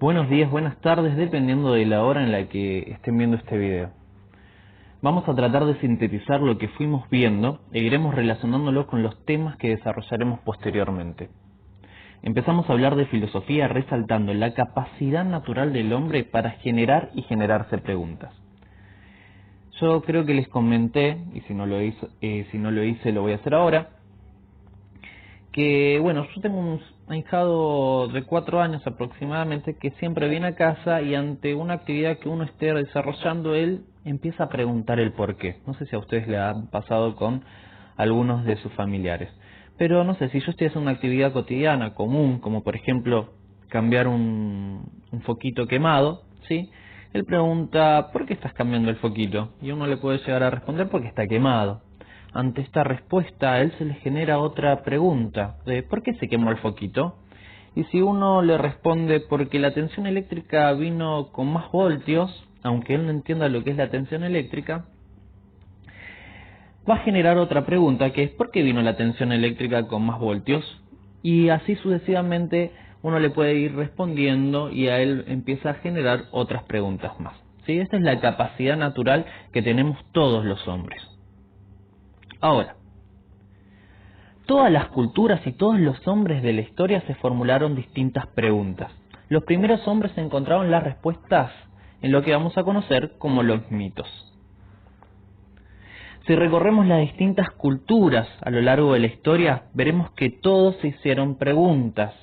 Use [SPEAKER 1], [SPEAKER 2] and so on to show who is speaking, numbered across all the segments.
[SPEAKER 1] Buenos días, buenas tardes, dependiendo de la hora en la que estén viendo este video. Vamos a tratar de sintetizar lo que fuimos viendo e iremos relacionándolo con los temas que desarrollaremos posteriormente. Empezamos a hablar de filosofía resaltando la capacidad natural del hombre para generar y generarse preguntas. Yo creo que les comenté, y si no lo hice lo voy a hacer ahora, que bueno, yo tengo un ahijado de 4 años aproximadamente que siempre viene a casa y ante una actividad que uno esté desarrollando, él empieza a preguntar el por qué. No sé si a ustedes le han pasado con algunos de sus familiares, pero no sé, si yo estoy haciendo una actividad cotidiana común, como por ejemplo cambiar un foquito quemado, ¿sí? Él pregunta: ¿por qué estás cambiando el foquito? Y uno le puede llegar a responder: porque está quemado. Ante esta respuesta, a él se le genera otra pregunta, de ¿por qué se quemó el foquito? Y si uno le responde: porque la tensión eléctrica vino con más voltios, aunque él no entienda lo que es la tensión eléctrica, va a generar otra pregunta, que es ¿por qué vino la tensión eléctrica con más voltios? Y así sucesivamente uno le puede ir respondiendo y a él empieza a generar otras preguntas más. ¿Sí? Esta es la capacidad natural que tenemos todos los hombres. Ahora, todas las culturas y todos los hombres de la historia se formularon distintas preguntas. Los primeros hombres encontraron las respuestas en lo que vamos a conocer como los mitos. Si recorremos las distintas culturas a lo largo de la historia, veremos que todos se hicieron preguntas.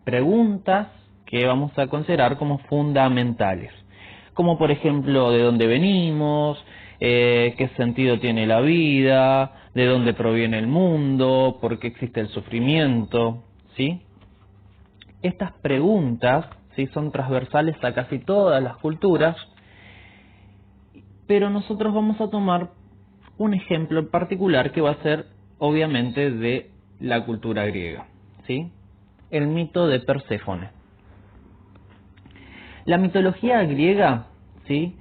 [SPEAKER 1] Preguntas que vamos a considerar como fundamentales. Como por ejemplo, ¿de dónde venimos? ¿Qué sentido tiene la vida? ¿De dónde proviene el mundo? ¿Por qué existe el sufrimiento? ¿Sí? Estas preguntas, ¿sí?, son transversales a casi todas las culturas, pero nosotros vamos a tomar un ejemplo en particular que va a ser obviamente de la cultura griega, ¿sí? El mito de Perséfone. La mitología griega, ¿sí?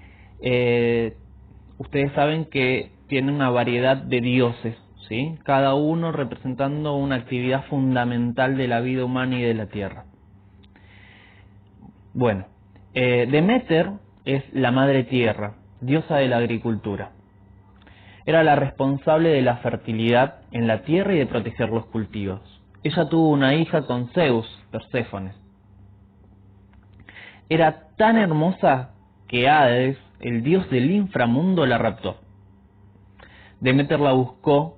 [SPEAKER 1] Ustedes saben que tiene una variedad de dioses, ¿sí? Cada uno representando una actividad fundamental de la vida humana y de la tierra. Bueno, Deméter es la madre tierra, diosa de la agricultura. Era la responsable de la fertilidad en la tierra y de proteger los cultivos. Ella tuvo una hija con Zeus, Perséfone. Era tan hermosa que Hades, el dios del inframundo, la raptó. Deméter la buscó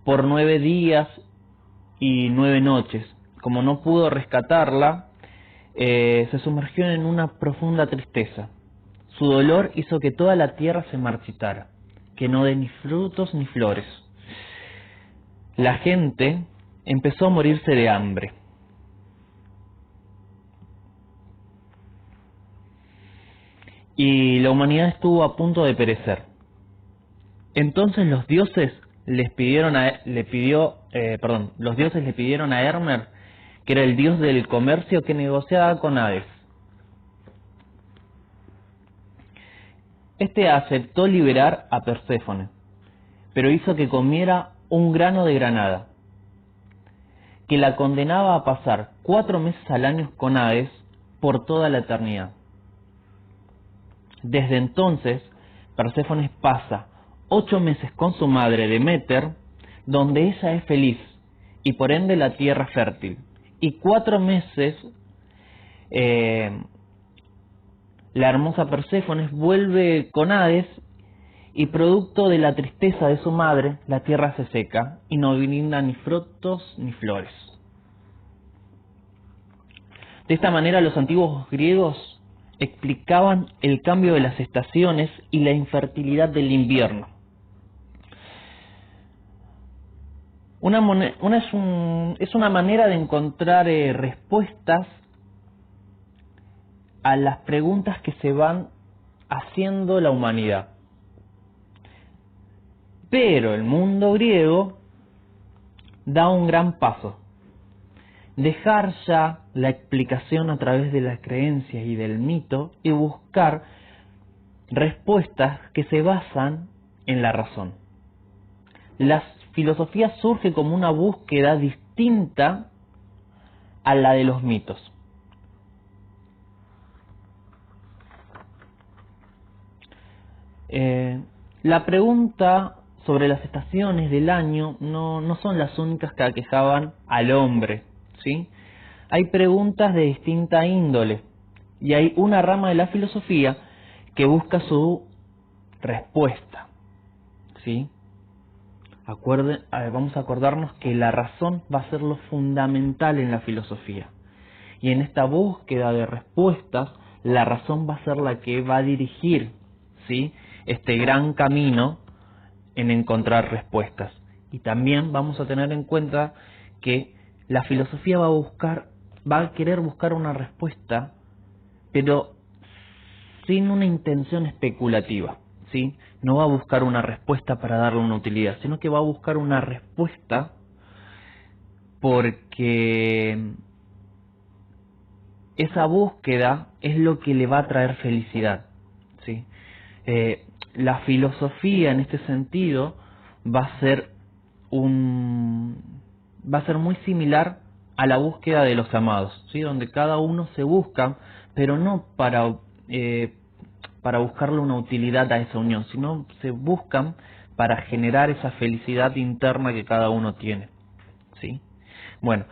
[SPEAKER 1] por 9 días y 9 noches. Como no pudo rescatarla, se sumergió en una profunda tristeza. Su dolor hizo que toda la tierra se marchitara, que no dé ni frutos ni flores. La gente empezó a morirse de hambre. Y la humanidad estuvo a punto de perecer. Entonces los dioses le pidieron a Hermer, que era el dios del comercio, que negociaba con Hades. Este aceptó liberar a Perséfone, pero hizo que comiera un grano de granada, que la condenaba a pasar 4 meses al año con Hades por toda la eternidad. Desde entonces, Perséfone pasa 8 meses con su madre Deméter, donde ella es feliz y por ende la tierra fértil. Y 4 meses la hermosa Perséfone vuelve con Hades y producto de la tristeza de su madre, la tierra se seca y no brinda ni frutos ni flores. De esta manera los antiguos griegos explicaban el cambio de las estaciones y la infertilidad del invierno. Es una manera de encontrar respuestas a las preguntas que se van haciendo la humanidad. Pero el mundo griego da un gran paso. Dejar ya la explicación a través de las creencias y del mito y buscar respuestas que se basan en la razón. La filosofía surge como una búsqueda distinta a la de los mitos. La pregunta sobre las estaciones del año no son las únicas que aquejaban al hombre, ¿sí? Hay preguntas de distinta índole y hay una rama de la filosofía que busca su respuesta, ¿sí? Vamos a acordarnos que la razón va a ser lo fundamental en la filosofía. Y en esta búsqueda de respuestas, la razón va a ser la que va a dirigir, ¿sí?, este gran camino en encontrar respuestas. Y también vamos a tener en cuenta que la filosofía va a querer buscar una respuesta, pero sin una intención especulativa, ¿sí? No va a buscar una respuesta para darle una utilidad, sino que va a buscar una respuesta porque esa búsqueda es lo que le va a traer felicidad, ¿sí? La filosofía en este sentido va a ser muy similar a la búsqueda de los amados, ¿sí? Donde cada uno se busca, pero no para buscarle una utilidad a esa unión, sino se buscan para generar esa felicidad interna que cada uno tiene, ¿sí? Bueno,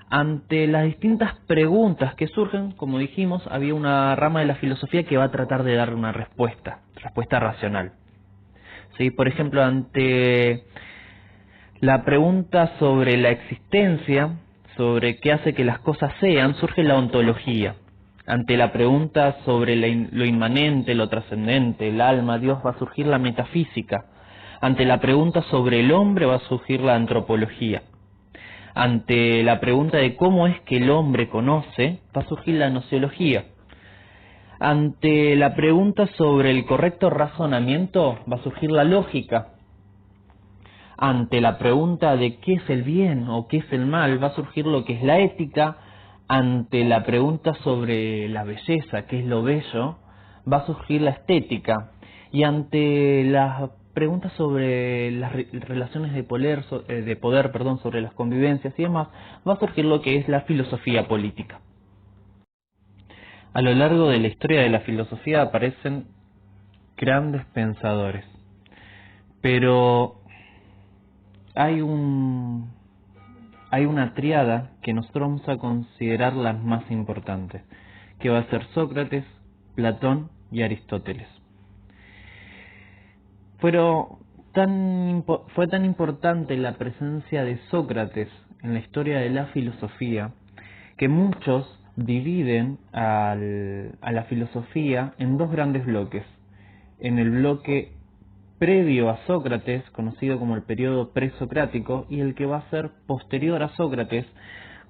[SPEAKER 1] ante las distintas preguntas que surgen, como dijimos, había una rama de la filosofía que va a tratar de dar una respuesta racional, ¿sí? Por ejemplo, ante la pregunta sobre la existencia, sobre qué hace que las cosas sean, surge la ontología. Ante la pregunta sobre lo inmanente, lo trascendente, el alma, Dios, va a surgir la metafísica. Ante la pregunta sobre el hombre va a surgir la antropología. Ante la pregunta de cómo es que el hombre conoce, va a surgir la gnoseología. Ante la pregunta sobre el correcto razonamiento, va a surgir la lógica. Ante la pregunta de qué es el bien o qué es el mal, va a surgir lo que es la ética. Ante la pregunta sobre la belleza, qué es lo bello, va a surgir la estética. Y ante las preguntas sobre las relaciones de poder, sobre las convivencias y demás, va a surgir lo que es la filosofía política. A lo largo de la historia de la filosofía aparecen grandes pensadores, pero hay una tríada que nosotros vamos a considerar las más importantes, que va a ser Sócrates, Platón y Aristóteles. Fue tan importante la presencia de Sócrates en la historia de la filosofía que muchos dividen a la filosofía en dos grandes bloques. En el bloque previo a Sócrates, conocido como el periodo presocrático, y el que va a ser posterior a Sócrates,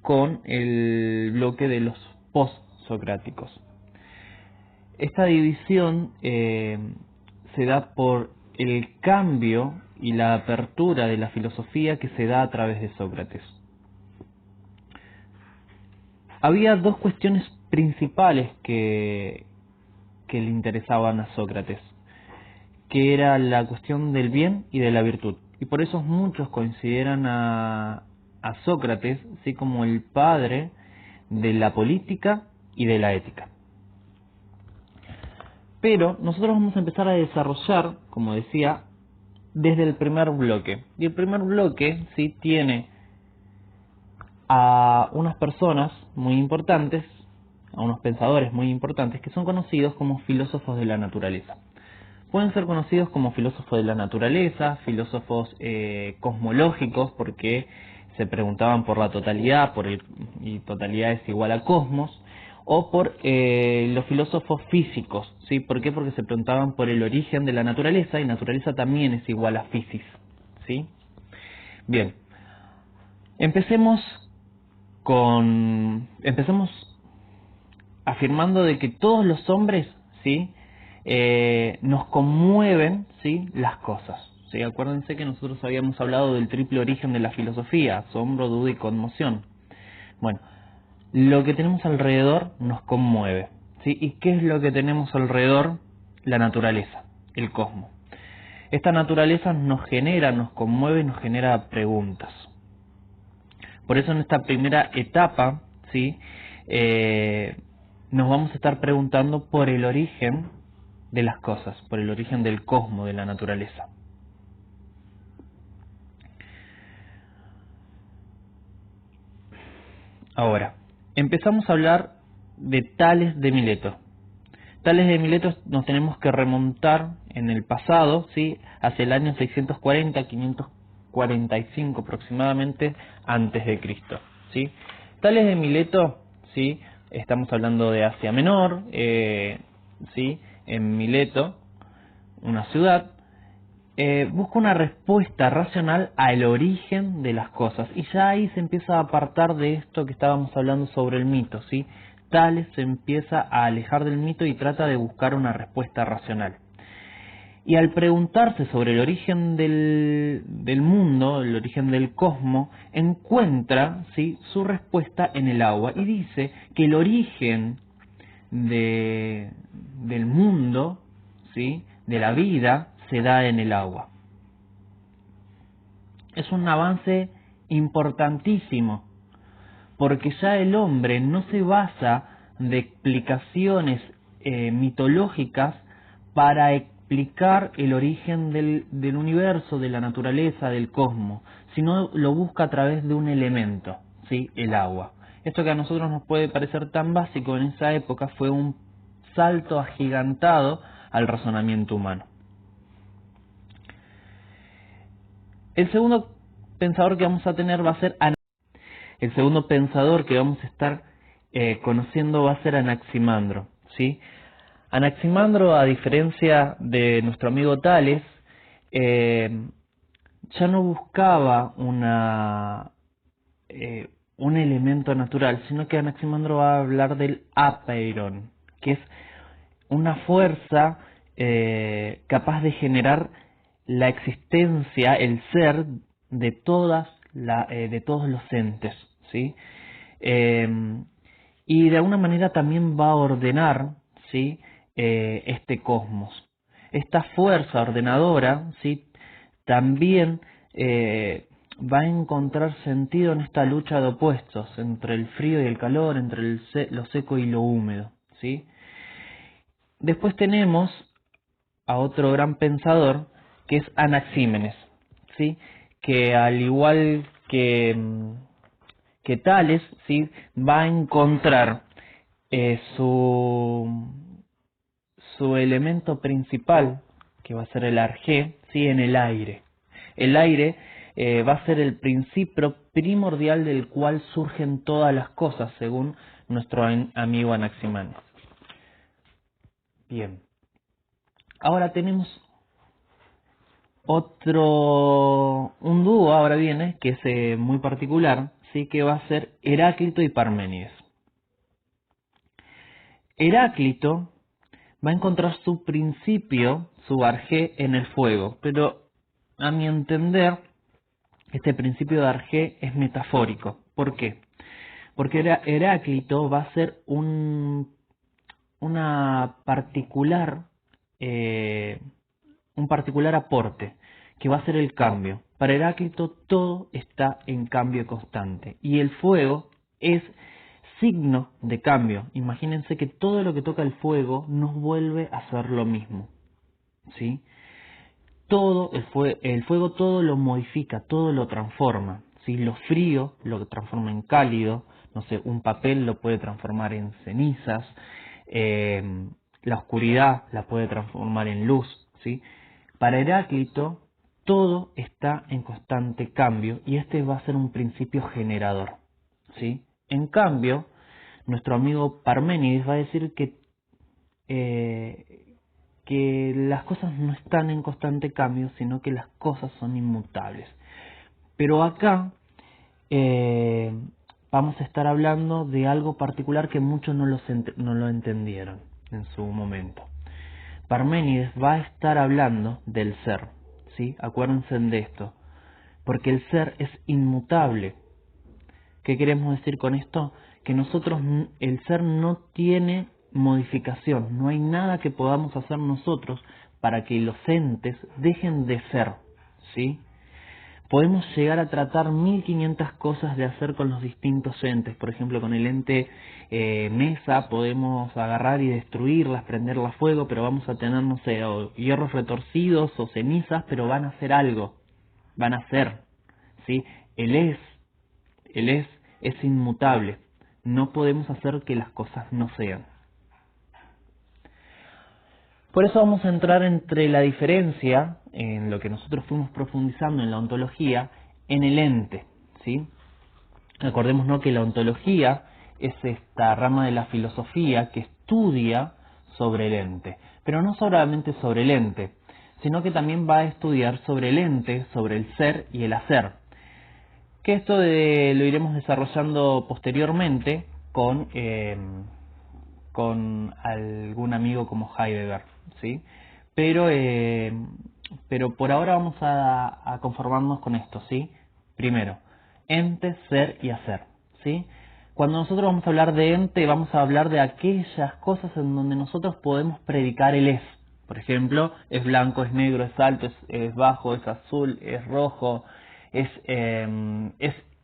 [SPEAKER 1] con el bloque de los postsocráticos. Esta división se da por el cambio y la apertura de la filosofía que se da a través de Sócrates. Había dos cuestiones principales que le interesaban a Sócrates, que era la cuestión del bien y de la virtud. Y por eso muchos consideran a Sócrates, ¿sí?, como el padre de la política y de la ética. Pero nosotros vamos a empezar a desarrollar, como decía, desde el primer bloque. Y el primer bloque, ¿sí?, tiene a unas personas muy importantes, a unos pensadores muy importantes, que son conocidos como filósofos de la naturaleza. Pueden ser conocidos como filósofos de la naturaleza, filósofos cosmológicos, porque se preguntaban por la totalidad, y totalidad es igual a cosmos, o por los filósofos físicos, ¿sí? ¿Por qué? Porque se preguntaban por el origen de la naturaleza, y naturaleza también es igual a physis, ¿sí? Bien, empecemos afirmando de que todos los hombres, ¿sí?, nos conmueven, ¿sí?, las cosas, ¿sí? Acuérdense que nosotros habíamos hablado del triple origen de la filosofía: asombro, duda y conmoción. Bueno, lo que tenemos alrededor nos conmueve, ¿sí? ¿Y qué es lo que tenemos alrededor? La naturaleza, el cosmos. Esta naturaleza nos conmueve y nos genera preguntas. Por eso en esta primera etapa, ¿sí?, nos vamos a estar preguntando por el origen de las cosas, por el origen del cosmos, de la naturaleza. Ahora, empezamos a hablar de Tales de Mileto. Tales de Mileto nos tenemos que remontar en el pasado, ¿sí? Hacia el año 640, 545 aproximadamente antes de Cristo, ¿sí? Tales de Mileto, ¿sí? Estamos hablando de Asia Menor, ¿sí? En Mileto, una ciudad, busca una respuesta racional al origen de las cosas, y ya ahí se empieza a apartar de esto que estábamos hablando sobre el mito, ¿sí? Tales se empieza a alejar del mito y trata de buscar una respuesta racional. Y al preguntarse sobre el origen del mundo, el origen del cosmos, encuentra, ¿sí?, su respuesta en el agua, y dice que el origen del mundo, ¿sí?, de la vida, se da en el agua. Es un avance importantísimo, porque ya el hombre no se basa de explicaciones mitológicas para explicar el origen del universo, de la naturaleza, del cosmos, sino lo busca a través de un elemento, ¿sí?, el agua. Esto que a nosotros nos puede parecer tan básico, en esa época fue un salto agigantado al razonamiento humano. El segundo pensador que vamos a tener va a ser el segundo pensador que vamos a estar conociendo va a ser Anaximandro, ¿sí? Anaximandro, a diferencia de nuestro amigo Tales, ya no buscaba un elemento natural, sino que Anaximandro va a hablar del apeiron, que es una fuerza capaz de generar la existencia, el ser de todos los entes, ¿sí? Y de alguna manera también va a ordenar, ¿sí?, este cosmos. Esta fuerza ordenadora, ¿sí?, también va a encontrar sentido en esta lucha de opuestos entre el frío y el calor, entre lo seco y lo húmedo, ¿sí? Después tenemos a otro gran pensador, que es Anaxímenes, ¿sí?, que al igual que Tales, ¿sí?, va a encontrar su elemento principal, que va a ser el arjé, ¿sí?, en el aire. El aire va a ser el principio primordial del cual surgen todas las cosas, según nuestro amigo Anaxímenes. Bien. Ahora tenemos un dúo, ahora viene, que es muy particular, ¿sí?, que va a ser Heráclito y Parménides. Heráclito va a encontrar su principio, su arjé, en el fuego, pero a mi entender, este principio de arjé es metafórico. ¿Por qué? Porque Heráclito va a ser un particular aporte, que va a ser el cambio. Para Heráclito todo está en cambio constante, y el fuego es signo de cambio. Imagínense que todo lo que toca el fuego nos vuelve a hacer lo mismo, ¿sí? Todo el fuego todo lo modifica, todo lo transforma, ¿sí? Lo frío lo transforma en cálido, no sé, un papel lo puede transformar en cenizas, la oscuridad la puede transformar en luz, ¿sí? Para Heráclito todo está en constante cambio, y este va a ser un principio generador, ¿sí? En cambio, nuestro amigo Parménides va a decir que las cosas no están en constante cambio, sino que las cosas son inmutables. Pero acá vamos a estar hablando de algo particular que muchos no lo entendieron en su momento. Parménides va a estar hablando del ser, ¿sí? Acuérdense de esto, porque el ser es inmutable. ¿Qué queremos decir con esto? Que el ser no tiene modificación, no hay nada que podamos hacer nosotros para que los entes dejen de ser, ¿sí? podemos llegar a tratar 1500 cosas de hacer con los distintos entes. Por ejemplo, con el ente mesa podemos agarrar y destruirlas, prenderla a fuego, pero vamos a tener, no sé, o hierros retorcidos o cenizas, pero van a hacer algo, van a hacer, ¿sí? El es inmutable, no podemos hacer que las cosas no sean. Por eso vamos a entrar entre la diferencia, en lo que nosotros fuimos profundizando en la ontología, en el ente, ¿sí? Recordémonos que la ontología es esta rama de la filosofía que estudia sobre el ente, pero no solamente sobre el ente, sino que también va a estudiar sobre el ente, sobre el ser y el hacer. Que esto lo iremos desarrollando posteriormente con algún amigo como Heidegger, ¿sí? Pero por ahora vamos a conformarnos con esto, ¿sí? Primero, ente, ser y hacer, ¿sí? Cuando nosotros vamos a hablar de ente, vamos a hablar de aquellas cosas en donde nosotros podemos predicar el es. Por ejemplo, es blanco, es negro, es alto, es bajo, es azul, es rojo, es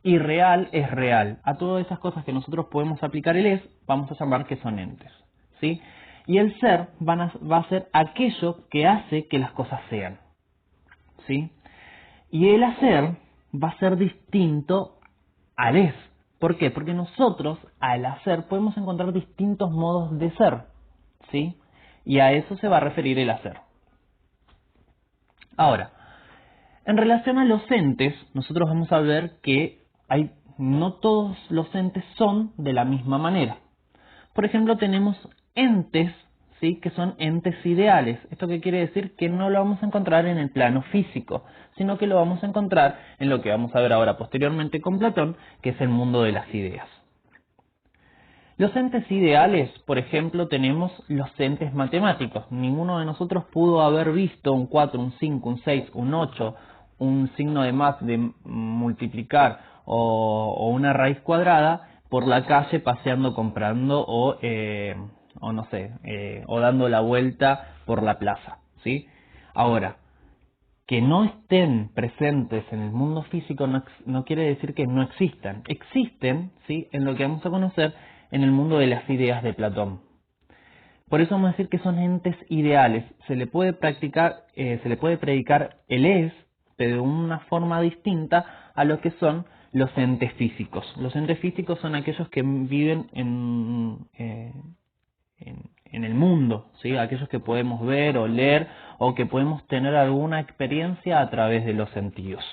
[SPEAKER 1] irreal, es real. A todas esas cosas que nosotros podemos aplicar el es, vamos a llamar que son entes, ¿sí? Y el ser va a ser aquello que hace que las cosas sean, ¿sí? Y el hacer va a ser distinto al es. ¿Por qué? Porque nosotros al hacer podemos encontrar distintos modos de ser, ¿sí? Y a eso se va a referir el hacer. Ahora, en relación a los entes, nosotros vamos a ver que no todos los entes son de la misma manera. Por ejemplo, tenemos entes, ¿sí?, que son entes ideales. ¿Esto qué quiere decir? Que no lo vamos a encontrar en el plano físico, sino que lo vamos a encontrar en lo que vamos a ver ahora posteriormente con Platón, que es el mundo de las ideas. Los entes ideales, por ejemplo, tenemos los entes matemáticos. Ninguno de nosotros pudo haber visto un 4, un 5, un 6, un 8, un signo de más de multiplicar o una raíz cuadrada por la calle paseando, comprando o no sé, o dando la vuelta por la plaza, ¿sí? Ahora, que no estén presentes en el mundo físico no quiere decir que no existan. Existen, ¿sí?, en lo que vamos a conocer en el mundo de las ideas de Platón. Por eso vamos a decir que son entes ideales. Se le puede predicar el es, pero de una forma distinta a lo que son los entes físicos. Los entes físicos son aquellos que viven en el mundo, ¿sí? Aquellos que podemos ver o leer o que podemos tener alguna experiencia a través de los sentidos.